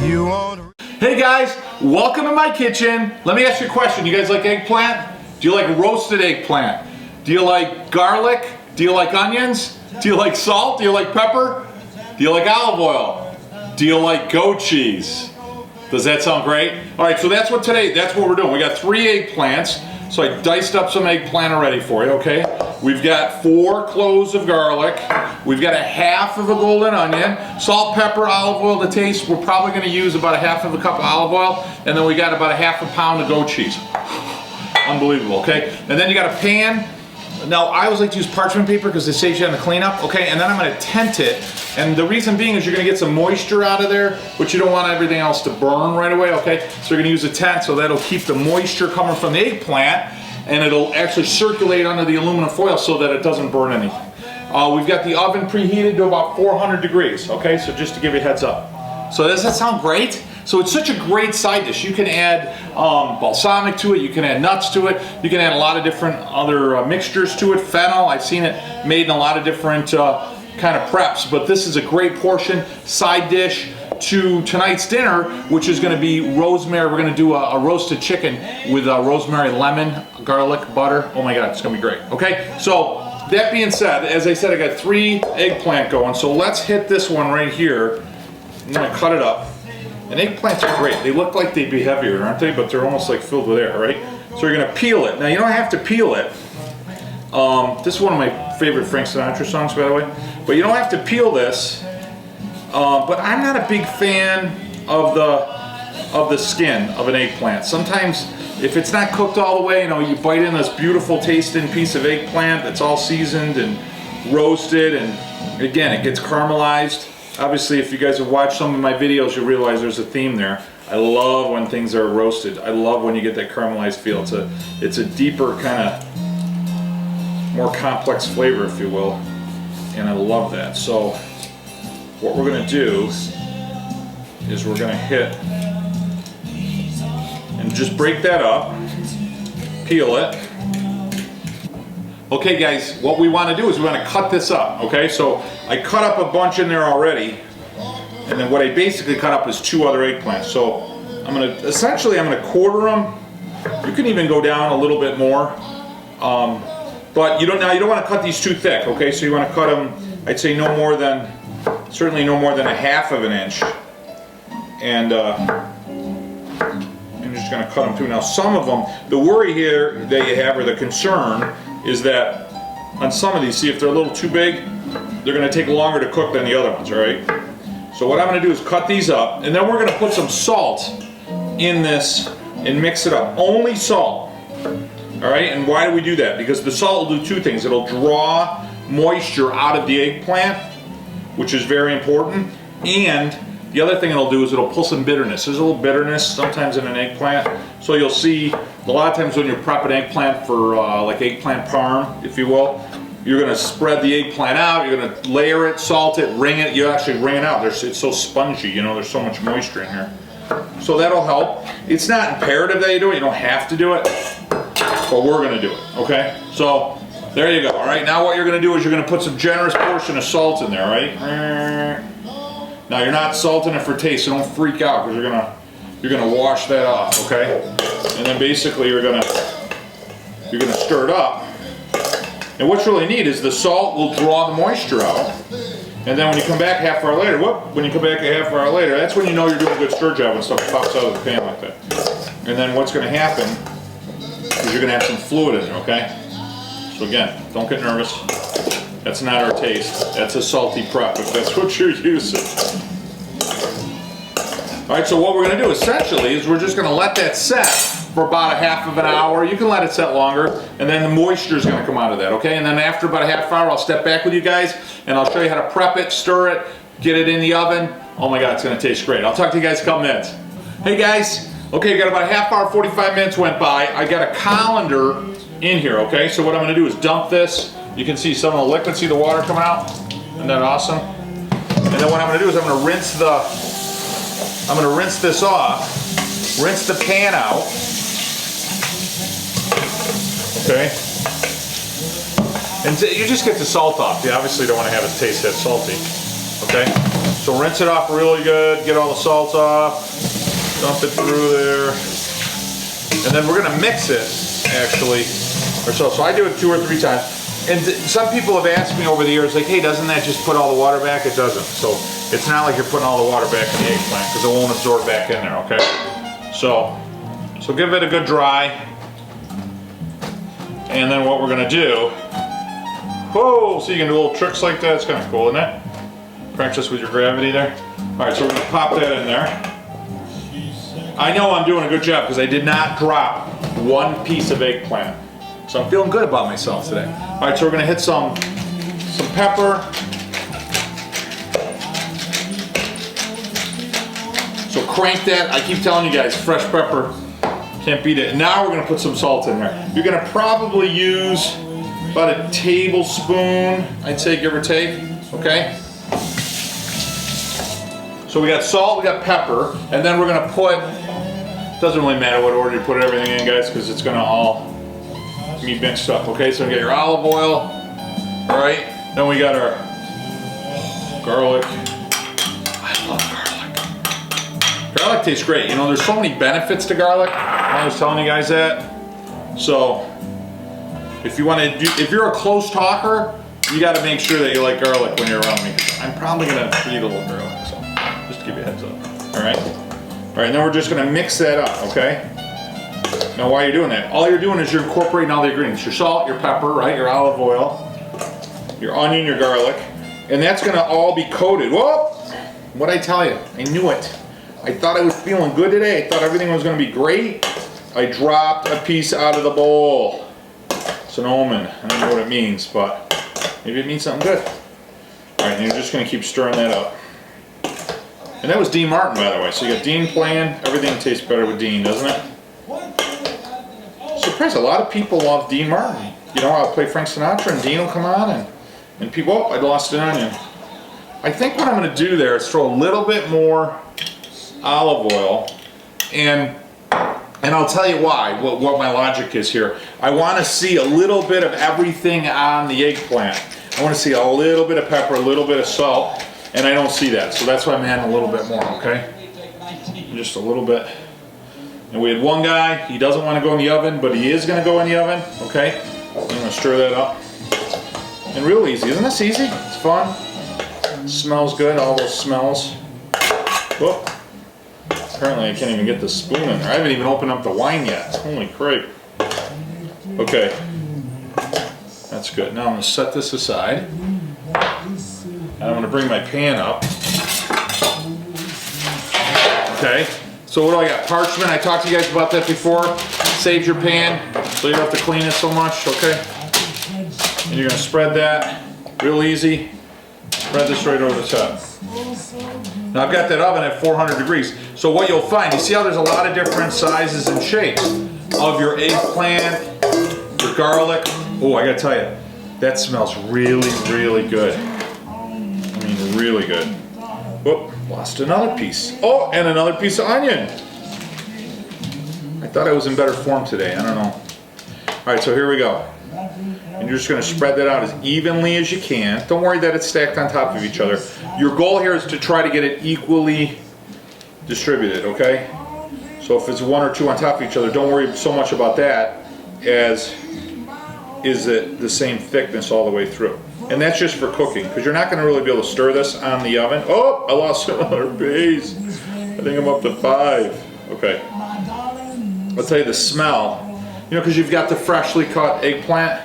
You want... Hey guys, welcome to my kitchen. Let me ask you a question. You guys like eggplant? Do you like roasted eggplant? Do you like garlic? Do you like onions? Do you like salt? Do you like pepper? Do you like olive oil? Do you like goat cheese? Does that sound great? All right, so that's what we're doing. We got 3 eggplants. So I diced up some eggplant already for you, okay? We've got 4 cloves of garlic. We've got a half of a golden onion. Salt, pepper, olive oil to taste. We're probably gonna use about a half of a cup of olive oil. And then we got about a half a pound of goat cheese. Unbelievable, okay? And then you got a pan. Now, I always like to use parchment paper because it saves you on the cleanup, okay? And then I'm gonna tent it. And the reason being is you're gonna get some moisture out of there, but you don't want everything else to burn right away, okay? So you're gonna use a tent so that'll keep the moisture coming from the eggplant, and it'll actually circulate under the aluminum foil so that it doesn't burn anything. We've got the oven preheated to about 400 degrees, okay? So just to give you a heads up. So does that sound great? So it's such a great side dish. You can add balsamic to it, you can add nuts to it, you can add a lot of different other mixtures to it, fennel. I've seen it made in a lot of different kind of preps, but this is a great portion side dish to tonight's dinner, which is going to be rosemary. We're going to do a roasted chicken with rosemary, lemon, garlic, butter. Oh my God, it's going to be great. Okay, so that being said, as I said, I got 3 eggplant going, so let's hit this one right here. I'm going to cut it up. And eggplants are great. They look like they'd be heavier, aren't they? But they're almost like filled with air, right? So you're gonna peel it. Now you don't have to peel it. This is one of my favorite Frank Sinatra songs, by the way. But you don't have to peel this. But I'm not a big fan of the skin of an eggplant. Sometimes, if it's not cooked all the way, you know, you bite in this beautiful tasting piece of eggplant that's all seasoned and roasted, and again, it gets caramelized. Obviously, if you guys have watched some of my videos, you'll realize there's a theme there. I love when things are roasted. I love when you get that caramelized feel. It's a deeper kind of, more complex flavor, if you will. And I love that. So what we're gonna do is we're gonna hit and just break that up, peel it. Okay guys, what we want to do is we want to cut this up, okay? So I cut up a bunch in there already, and then what I basically cut up is 2 other eggplants. So I'm gonna quarter them. You can even go down a little bit more, but you don't want to cut these too thick, okay? So you want to cut them, I'd say certainly no more than a half of an inch, and I'm just going to cut them too. Now some of them, the worry here that you have, or the concern, is that on some of these, see if they're a little too big, they're going to take longer to cook than the other ones, alright? So what I'm going to do is cut these up, and then we're going to put some salt in this and mix it up. Only salt. Alright, and why do we do that? Because the salt will do 2 things. It'll draw moisture out of the eggplant, which is very important, and the other thing it'll do is it'll pull some bitterness. There's a little bitterness sometimes in an eggplant. So you'll see a lot of times when you're prepping eggplant for like eggplant parm, if you will, you're gonna spread the eggplant out, you're gonna layer it, salt it, wring it. You actually wring it out. It's so spongy, you know, there's so much moisture in here. So that'll help. It's not imperative that you do it, you don't have to do it, but we're gonna do it, okay? So there you go, all right? Now what you're gonna do is you're gonna put some generous portion of salt in there, right? Now you're not salting it for taste, so don't freak out, because you're gonna wash that off, okay? And then basically you're gonna stir it up. And what's really neat is the salt will draw the moisture out. And then when you come back half hour later, that's when you know you're doing a good stir job when stuff pops out of the pan like that. And then what's gonna happen is you're gonna have some fluid in there, okay? So again, don't get nervous. That's not our taste. That's a salty prep, if that's what you're using. Alright, so what we're going to do essentially is we're just going to let that set for about a half of an hour. You can let it set longer, and then the moisture is going to come out of that, okay? And then after about a half hour, I'll step back with you guys, and I'll show you how to prep it, stir it, get it in the oven. Oh my God, it's going to taste great. I'll talk to you guys in a couple minutes. Hey guys, okay, got about a half hour, 45 minutes went by. I got a colander in here, okay? So what I'm going to do is dump this. You can see some of the liquid, see the water coming out? Isn't that awesome? And then what I'm gonna do is I'm gonna rinse this off, rinse the pan out, okay? And you just get the salt off. You obviously don't wanna have it taste that salty, okay? So rinse it off really good, get all the salt off, dump it through there. And then we're gonna mix it, actually, or so. So I do it 2 or 3 times. And some people have asked me over the years, like, hey, doesn't that just put all the water back? It doesn't. So it's not like you're putting all the water back in the eggplant because it won't absorb back in there, okay? So give it a good dry. And then what we're gonna do, whoa, so you can do little tricks like that. It's kind of cool, isn't it? Practice with your gravity there. All right, so we're gonna pop that in there. I know I'm doing a good job because I did not drop 1 piece of eggplant. So I'm feeling good about myself today. All right, so we're gonna hit some pepper. So crank that. I keep telling you guys, fresh pepper, can't beat it. And now we're gonna put some salt in there. You're gonna probably use about a tablespoon, I'd say, give or take, okay? So we got salt, we got pepper, and then we're gonna put, doesn't really matter what order you put everything in, guys, because it's gonna all be mixed up, okay? So we got your olive oil, all right? Then we got our garlic. I love garlic. Garlic tastes great. You know, there's so many benefits to garlic. I was telling you guys that. So, if you want to do, if you're a close talker, you got to make sure that you like garlic when you're around me. I'm probably gonna eat a little garlic, so just to give you a heads up. All right. All right. Now we're just gonna mix that up, okay? Now while you're doing that, all you're doing is you're incorporating all the ingredients. Your salt, your pepper, right? Your olive oil, your onion, your garlic, and that's gonna all be coated. Whoa! What'd I tell you? I knew it. I thought I was feeling good today. I thought everything was gonna be great. I dropped a piece out of the bowl. It's an omen. I don't know what it means, but maybe it means something good. All right, and you're just gonna keep stirring that up. And that was Dean Martin, by the way. So you got Dean playing. Everything tastes better with Dean, doesn't it? Surprised a lot of people love Dean Martin. You know, I'll play Frank Sinatra and Dean will come on and people, oh, I lost an onion. I think what I'm gonna do there is throw a little bit more olive oil and I'll tell you why, what my logic is here. I wanna see a little bit of everything on the eggplant. I wanna see a little bit of pepper, a little bit of salt, and I don't see that. So that's why I'm adding a little bit more, okay? Just a little bit. And we had one guy, he doesn't want to go in the oven, but he is going to go in the oven, okay? I'm going to stir that up. And real easy, isn't this easy? It's fun. It smells good, all those smells. Whoop. Apparently I can't even get the spoon in there. I haven't even opened up the wine yet. Holy crap. Okay. That's good. Now I'm going to set this aside. And I'm going to bring my pan up. Okay. So what do I got? Parchment. I talked to you guys about that before. Saves your pan, so you don't have to clean it so much, okay? And you're gonna spread that real easy. Spread this right over the top. Now I've got that oven at 400 degrees. So what you'll find, you see how there's a lot of different sizes and shapes of your eggplant, your garlic. Oh, I gotta tell you, that smells really, really good. I mean, really good. Whoop. Lost another piece. Oh, and another piece of onion. I thought I was in better form today. I don't know. All right, so here we go. And you're just going to spread that out as evenly as you can. Don't worry that it's stacked on top of each other. Your goal here is to try to get it equally distributed, okay? So if it's 1 or 2 on top of each other, don't worry so much about that as is it the same thickness all the way through. And that's just for cooking, because you're not going to really be able to stir this on the oven. Oh, I lost another piece. I think I'm up to 5. Okay. I'll tell you the smell. You know, because you've got the freshly cut eggplant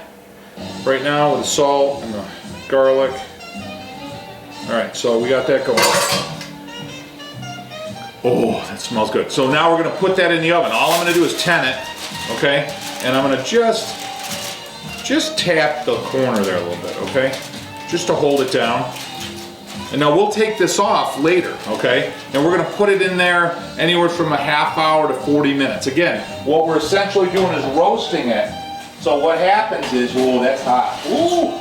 right now with the salt and the garlic. All right, so we got that going. Oh, that smells good. So now we're going to put that in the oven. All I'm going to do is 10 it, okay? And I'm going to just tap the corner there a little bit, okay? Just to hold it down. And now we'll take this off later, okay? And we're gonna put it in there anywhere from a half hour to 40 minutes. Again, what we're essentially doing is roasting it. So what happens is, oh, that's hot. Ooh!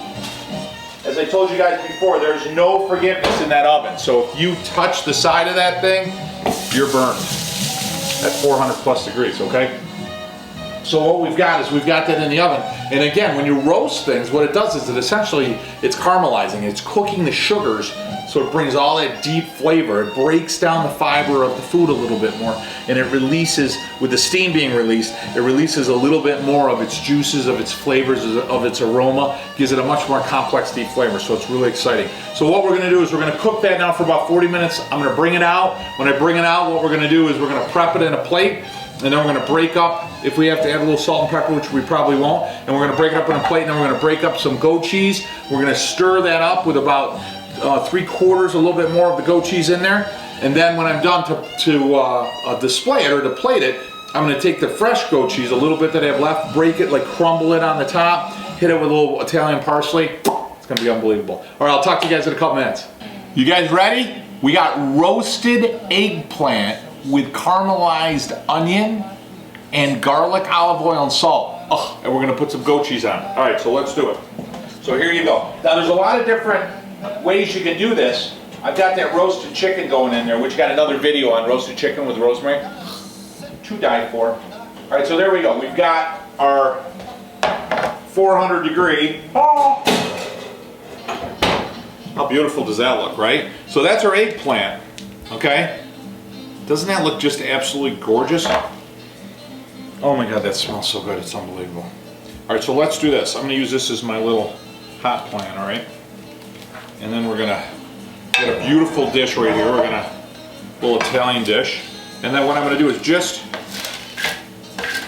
As I told you guys before, there's no forgiveness in that oven. So if you touch the side of that thing, you're burned. At 400 plus degrees, okay? So what we've got is we've got that in the oven. And again, when you roast things, what it does is it's caramelizing. It's cooking the sugars So it brings all that deep flavor. It breaks down the fiber of the food a little bit more, and it releases, with the steam being released, it releases a little bit more of its juices, of its flavors, of its aroma, gives it a much more complex deep flavor. So it's really exciting. So what we're gonna do is we're gonna cook that now for about 40 minutes. I'm gonna bring it out. When I bring it out, what we're gonna do is we're gonna prep it in a plate, and then we're gonna break up, if we have to add a little salt and pepper, which we probably won't, and we're gonna break it up in a plate, and then we're gonna break up some goat cheese. We're gonna stir that up with about 3/4, a little bit more of the goat cheese in there. And then when I'm done to display it or to plate it, I'm gonna take the fresh goat cheese, a little bit that I have left, break it, like crumble it on the top, hit it with a little Italian parsley. It's gonna be unbelievable. All right, I'll talk to you guys in a couple minutes. You guys ready? We got roasted eggplant with caramelized onion and garlic, olive oil, and salt. Oh, and we're gonna put some goat cheese on it. All right, so let's do it. So here you go. Now there's a lot of different ways you can do this. I've got that roasted chicken going in there, which got another video on roasted chicken with rosemary. To die for. All right, so there we go. We've got our 400 degree. Oh. How beautiful does that look, right? So that's our eggplant, okay? Doesn't that look just absolutely gorgeous? Oh my God, that smells so good, it's unbelievable. All right, so let's do this. I'm gonna use this as my little hot pan, all right? And then we're gonna get a beautiful dish right here. We're gonna, a little Italian dish. And then what I'm gonna do is just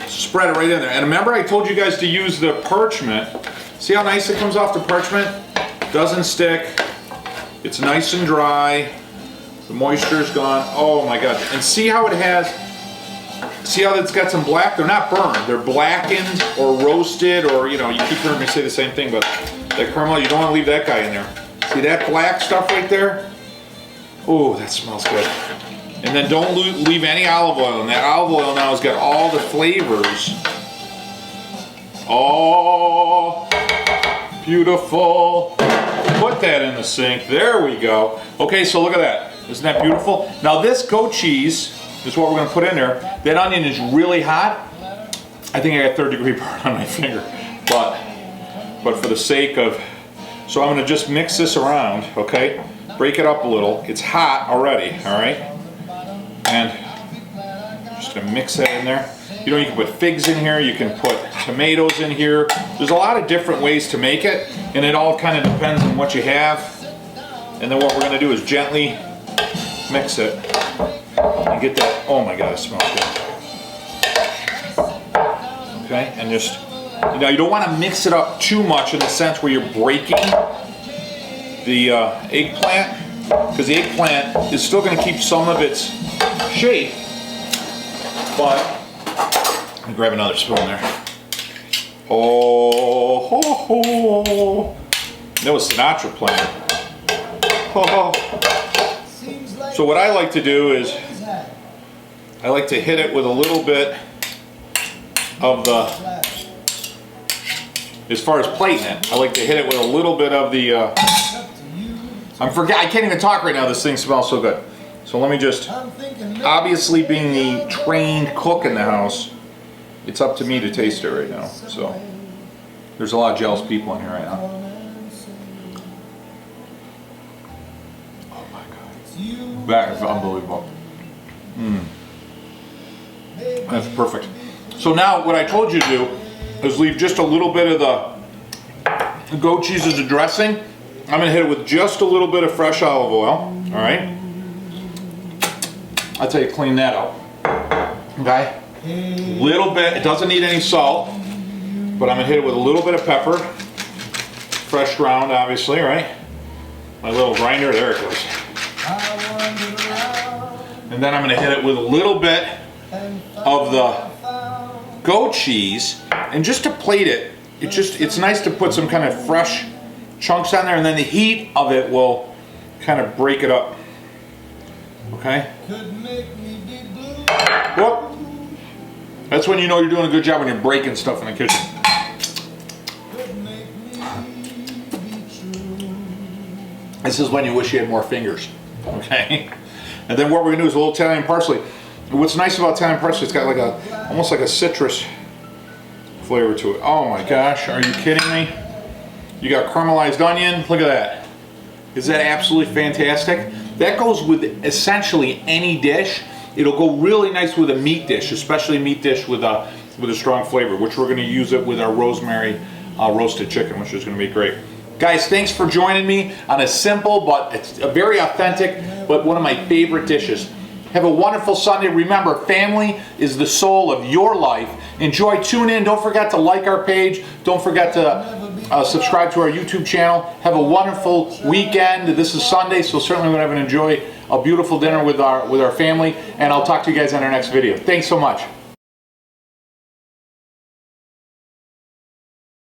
spread it right in there. And remember I told you guys to use the parchment. See how nice it comes off the parchment? Doesn't stick. It's nice and dry. The moisture's gone. Oh my God. And see how it has, see how it's got some black? They're not burned. They're blackened or roasted, or, you know, you keep hearing me say the same thing, but that caramel, you don't want to leave that guy in there. See that black stuff right there? Oh, that smells good. And then don't leave any olive oil. And that olive oil now has got all the flavors. Oh, beautiful. Put that in the sink. There we go. Okay, so look at that. Isn't that beautiful? Now this goat cheese is what we're going to put in there. That onion is really hot. I think I got 3rd-degree burn on my finger. But for the sake of... So I'm going to just mix this around, okay? Break it up a little. It's hot already, all right? And just going to mix that in there. You know, you can put figs in here. You can put tomatoes in here. There's a lot of different ways to make it, and it all kind of depends on what you have. And then what we're going to do is gently mix it and get that. Oh my God, it smells good. Okay, and just... Now you don't want to mix it up too much in the sense where you're breaking the eggplant, because the eggplant is still going to keep some of its shape, but let me grab another spoon there. Oh, ho, ho. That was Sinatra playing. Ho, ho. So what I like to do is I like to hit it with a little bit of the... As far as plating it, I like to hit it with a little bit of the, I can't even talk right now, this thing smells so good. So let me just, obviously being the trained cook in the house, it's up to me to taste it right now. So, there's a lot of jealous people in here right now. Oh my God. That is unbelievable. That's perfect. So now, what I told you to do, is leave just a little bit of the goat cheese as a dressing. I'm going to hit it with just a little bit of fresh olive oil. All right. I'll tell you, clean that up. Okay. Little bit. It doesn't need any salt, but I'm going to hit it with a little bit of pepper. Fresh ground, obviously, right? My little grinder. There it goes. And then I'm going to hit it with a little bit of the goat cheese. And just to plate it, it's nice to put some kind of fresh chunks on there, and then the heat of it will kind of break it up. Okay? Whoop. That's when you know you're doing a good job, when you're breaking stuff in the kitchen. This is when you wish you had more fingers. Okay? And then what we're going to do is a little Italian parsley. What's nice about Italian parsley, it's got like a, almost like a citrus flavor to it. Oh my gosh, are you kidding me? You got caramelized onion, look at that. Is that absolutely fantastic? That goes with essentially any dish. It'll go really nice with a meat dish, especially a meat dish with a strong flavor, which we're going to use it with our rosemary roasted chicken, which is going to be great. Guys, thanks for joining me on a simple, but it's a very authentic, but one of my favorite dishes. Have a wonderful Sunday. Remember, family is the soul of your life. Enjoy, tune in. Don't forget to like our page. Don't forget to subscribe to our YouTube channel. Have a wonderful weekend. This is Sunday, so certainly we're going to enjoy a beautiful dinner with our family, and I'll talk to you guys in our next video. Thanks so much.